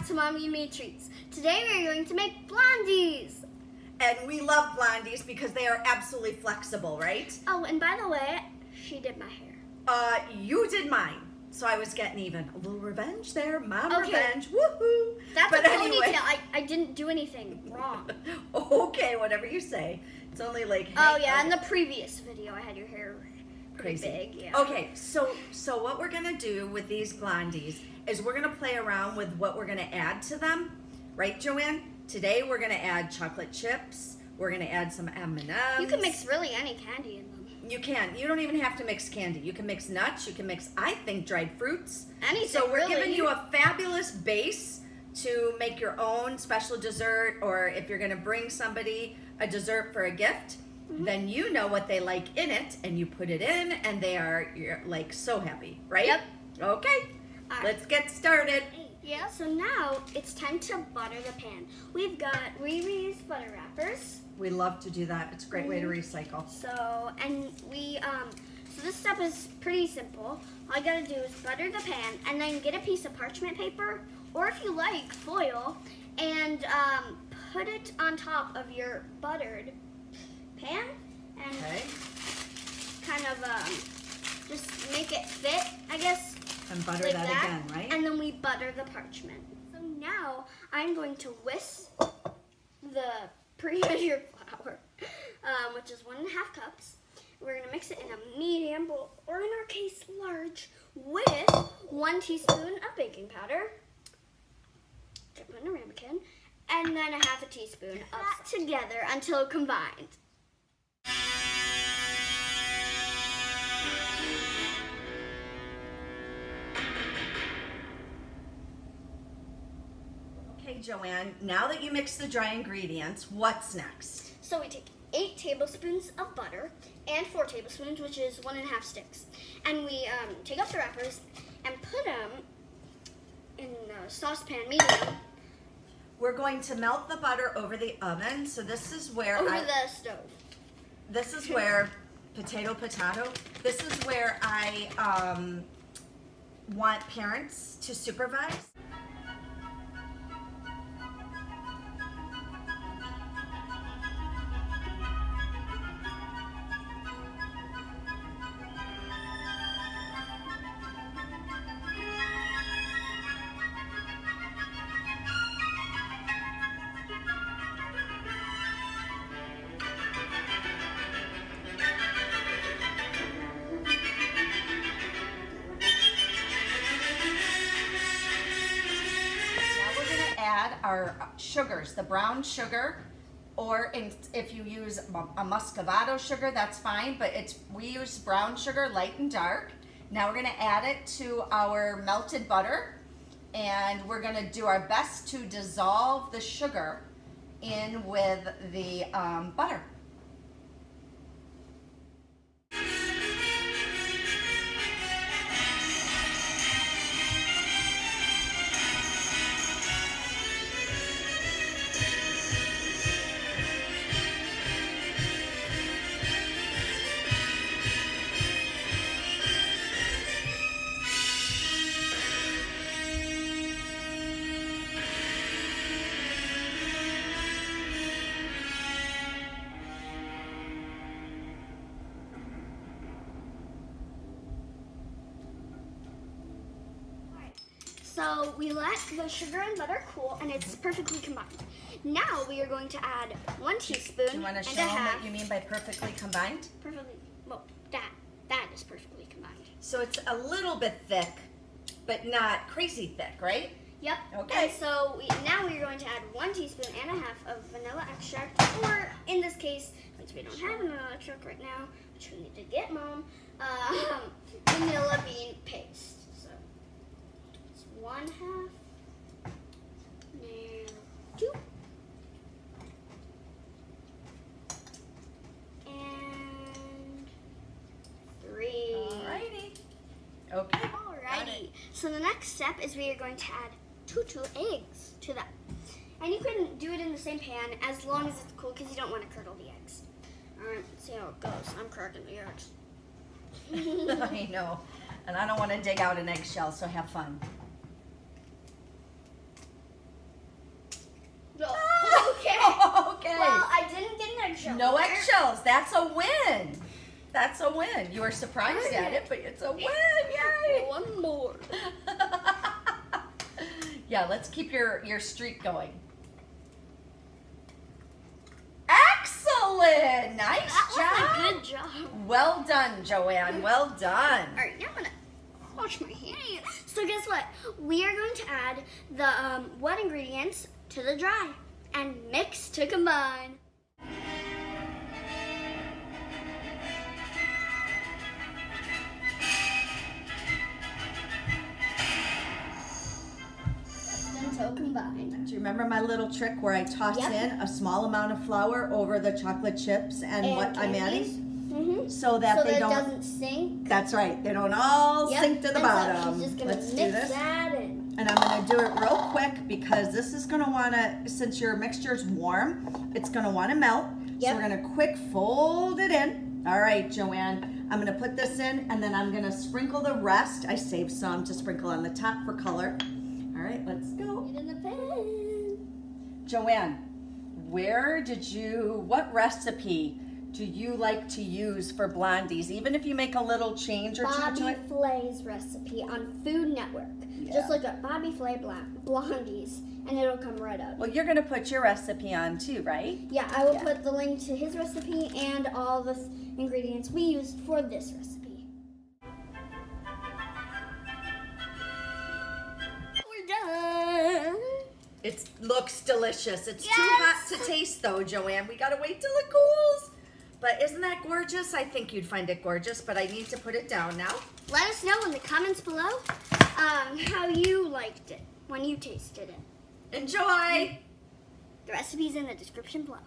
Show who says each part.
Speaker 1: back to Mommy Made Treats. Today we're going to make Blondies.
Speaker 2: And we love Blondies because they are absolutely flexible, right?
Speaker 1: Oh, and by the way, she did my hair.
Speaker 2: You did mine. So I was getting even. A little revenge there. Mom
Speaker 1: Okay.
Speaker 2: revenge. Woohoo.
Speaker 1: That's
Speaker 2: but
Speaker 1: a
Speaker 2: anyway.
Speaker 1: ponytail. I didn't do anything wrong.
Speaker 2: Okay, whatever you say. It's only like, hey,
Speaker 1: Oh yeah, in
Speaker 2: okay.
Speaker 1: the previous video I had your hair pretty
Speaker 2: Crazy.
Speaker 1: big. Yeah.
Speaker 2: Okay, so what we're gonna do with these Blondies is we're gonna play around with what we're gonna add to them, right, Joanne? Today we're gonna add chocolate chips. We're gonna add some M&Ms.
Speaker 1: You can mix really any candy in them.
Speaker 2: You can. You don't even have to mix candy. You can mix nuts. You can mix, I think, dried fruits.
Speaker 1: Anything.
Speaker 2: So we're
Speaker 1: really.
Speaker 2: giving you a fabulous base to make your own special dessert, or if you're gonna bring somebody a dessert for a gift, then you know what they like in it, and you put it in, and you're like so happy, right?
Speaker 1: Yep.
Speaker 2: Okay,
Speaker 1: All right.
Speaker 2: let's get started.
Speaker 1: Yeah, so now it's time to butter the pan. We've got reused butter wrappers.
Speaker 2: We love to do that. It's a great way to recycle.
Speaker 1: So, and so this step is pretty simple. All you gotta do is butter the pan and then get a piece of parchment paper, or if you like, foil, and put it on top of your buttered pan and kind of just make it fit, I guess.
Speaker 2: And butter
Speaker 1: like
Speaker 2: that again, right?
Speaker 1: And then we butter the parchment. So now I'm going to whisk the pre-measured flour, which is 1.5 cups. We're gonna mix it in a medium bowl, or in our case, large, with 1 teaspoon of baking powder. Drop it in a ramekin, and then 1/2 teaspoon of salt together until combined.
Speaker 2: Okay, Joanne, now that you mix the dry ingredients, what's next?
Speaker 1: So we take 8 tablespoons of butter and 4 tablespoons, which is 1.5 sticks. And we take off the wrappers and put them in a saucepan medium.
Speaker 2: We're going to melt the butter over the oven. So this is where
Speaker 1: Over the stove.
Speaker 2: This is where, potato, this is where I want parents to supervise. Add our sugars, the brown sugar, or if you use a muscovado sugar, that's fine, but we use brown sugar, light and dark. Now we're gonna add it to our melted butter, and we're gonna do our best to dissolve the sugar in with the butter.
Speaker 1: So we let the sugar and butter cool, and it's perfectly combined. Now we are going to add 1 teaspoon
Speaker 2: Do you want to
Speaker 1: and
Speaker 2: show
Speaker 1: a
Speaker 2: them
Speaker 1: half.
Speaker 2: what you mean by perfectly combined?
Speaker 1: Perfectly, well, that is perfectly combined.
Speaker 2: So it's a little bit thick, but not crazy thick, right?
Speaker 1: Yep.
Speaker 2: Okay.
Speaker 1: And so now we're going to add 1 teaspoon and a half of vanilla extract, or in this case, since we don't have vanilla extract right now, which we need to get, Mom, vanilla bean paste. So it's 1/2, now 2, and 3.
Speaker 2: Alrighty. Okay.
Speaker 1: Alrighty. So the next step is we are going to add 2 eggs to that. And you can do it in the same pan as long as it's cool, because you don't want to curdle the eggs. Alright, let's see how it goes. I'm cracking the eggs.
Speaker 2: I know. And I don't want to dig out an eggshell, so have fun. eggshells. That's a win. That's a win. You were surprised at it, but it's a win. Yay!
Speaker 1: One more.
Speaker 2: Yeah, let's keep your streak going. Excellent! Nice job.
Speaker 1: That was a good job.
Speaker 2: Well done, Joanne. Well done.
Speaker 1: All right, now I'm gonna wash my hands. So guess what? We are going to add the wet ingredients to the dry and mix to combine. Until combined.
Speaker 2: Do you remember my little trick where I toss in a small amount of flour over the chocolate chips and what I'm adding? So that they
Speaker 1: it
Speaker 2: don't
Speaker 1: doesn't sink.
Speaker 2: That's right. They don't all sink to the bottom.
Speaker 1: She's just gonna
Speaker 2: Let's do
Speaker 1: mix
Speaker 2: this.
Speaker 1: that in.
Speaker 2: And I'm gonna do it real quick because this is gonna wanna, since your mixture is warm, it's gonna wanna melt. So we're gonna quick fold it in. All right, Joanne, I'm gonna put this in and then I'm gonna sprinkle the rest. I saved some to sprinkle on the top for color. All right, let's go.
Speaker 1: Put it in the pan.
Speaker 2: Joanne, what recipe do you like to use for Blondies? Even if you make a little change or two to it?
Speaker 1: Bobby Flay's recipe on Food Network. Just look up Bobby Flay Blondies and it'll come right up.
Speaker 2: Well, you're gonna put your recipe on too, right?
Speaker 1: Yeah, I will put the link to his recipe and all the ingredients we used for this recipe. We're done.
Speaker 2: It looks delicious. It's too hot to taste though, Joanne. We gotta wait till it cools. But isn't that gorgeous? I think you'd find it gorgeous, but I need to put it down now.
Speaker 1: Let us know in the comments below how you liked it when you tasted it.
Speaker 2: Enjoy!
Speaker 1: The recipe's in the description below.